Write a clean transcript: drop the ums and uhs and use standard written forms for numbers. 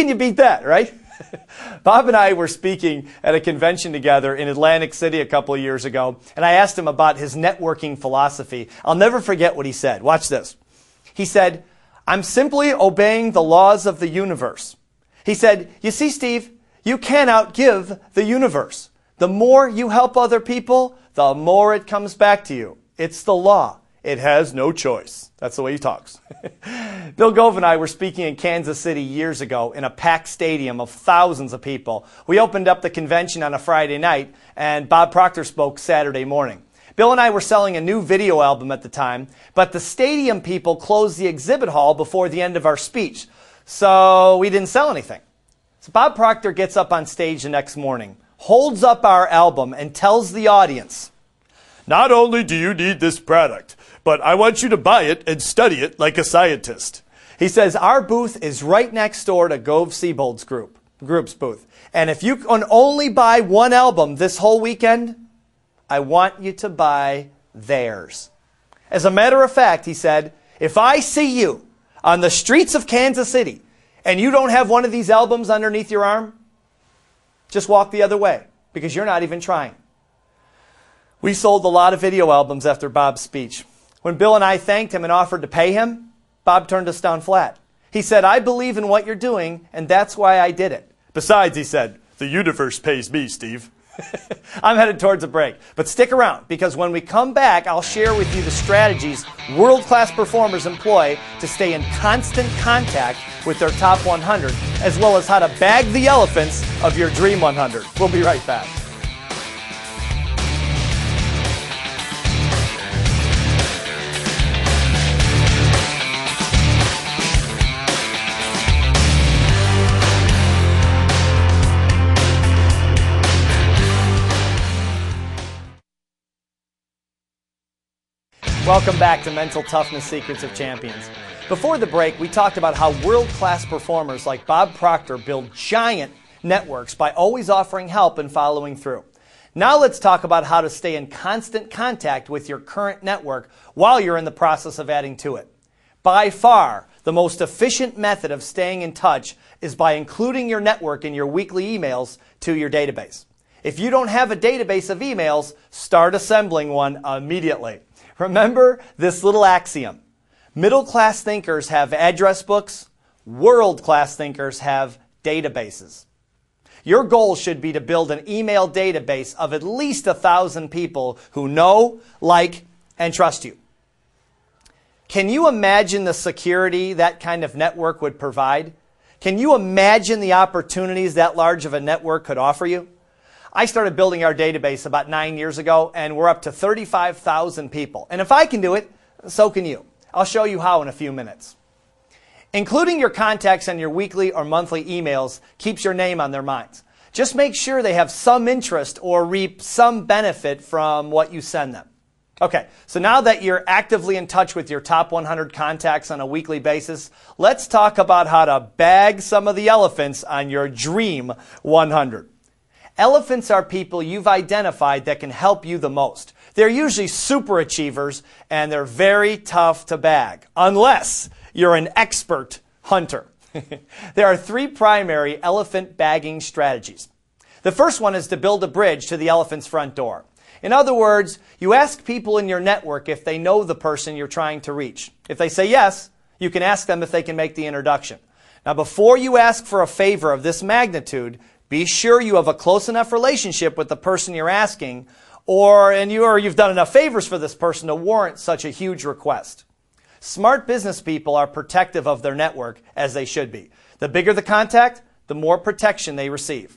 can you beat that, right? Bob and I were speaking at a convention together in Atlantic City a couple of years ago, and I asked him about his networking philosophy. I'll never forget what he said. Watch this. He said, I'm simply obeying the laws of the universe. He said, you see, Steve, you can't outgive the universe. The more you help other people, the more it comes back to you. It's the law. It has no choice. That's the way he talks. Bill Gove and I were speaking in Kansas City years ago in a packed stadium of thousands of people. We opened up the convention on a Friday night, and Bob Proctor spoke Saturday morning. Bill and I were selling a new video album at the time, but the stadium people closed the exhibit hall before the end of our speech, so we didn't sell anything. So Bob Proctor gets up on stage the next morning, holds up our album, and tells the audience, not only do you need this product, but I want you to buy it and study it like a scientist. He says, our booth is right next door to Gove Siebold's group's booth. And if you can only buy one album this whole weekend, I want you to buy theirs. As a matter of fact, he said, if I see you on the streets of Kansas City and you don't have one of these albums underneath your arm, just walk the other way because you're not even trying. We sold a lot of video albums after Bob's speech. When Bill and I thanked him and offered to pay him, Bob turned us down flat. He said, I believe in what you're doing, and that's why I did it. Besides, he said, the universe pays me, Steve. I'm headed towards a break, but stick around, because when we come back, I'll share with you the strategies world-class performers employ to stay in constant contact with their top 100, as well as how to bag the elephants of your Dream 100. We'll be right back. Welcome back to Mental Toughness Secrets of Champions. Before the break, we talked about how world-class performers like Bob Proctor build giant networks by always offering help and following through. Now let's talk about how to stay in constant contact with your current network while you're in the process of adding to it. By far, the most efficient method of staying in touch is by including your network in your weekly emails to your database. If you don't have a database of emails, start assembling one immediately. Remember this little axiom. Middle-class thinkers have address books. World-class thinkers have databases. Your goal should be to build an email database of at least 1,000 people who know, like, and trust you. Can you imagine the security that kind of network would provide? Can you imagine the opportunities that large of a network could offer you? I started building our database about 9 years ago, and we're up to 35,000 people. And if I can do it, so can you. I'll show you how in a few minutes. Including your contacts on your weekly or monthly emails keeps your name on their minds. Just make sure they have some interest or reap some benefit from what you send them. Okay, so now that you're actively in touch with your top 100 contacts on a weekly basis, let's talk about how to bag some of the elephants on your Dream 100. Elephants are people you've identified that can help you the most. They're usually super achievers, and they're very tough to bag, unless you're an expert hunter. There are 3 primary elephant bagging strategies. The first one is to build a bridge to the elephant's front door. In other words, you ask people in your network if they know the person you're trying to reach. If they say yes, you can ask them if they can make the introduction. Now, before you ask for a favor of this magnitude, be sure you have a close enough relationship with the person you're asking, or you've done enough favors for this person to warrant such a huge request. Smart business people are protective of their network, as they should be. The bigger the contact, the more protection they receive.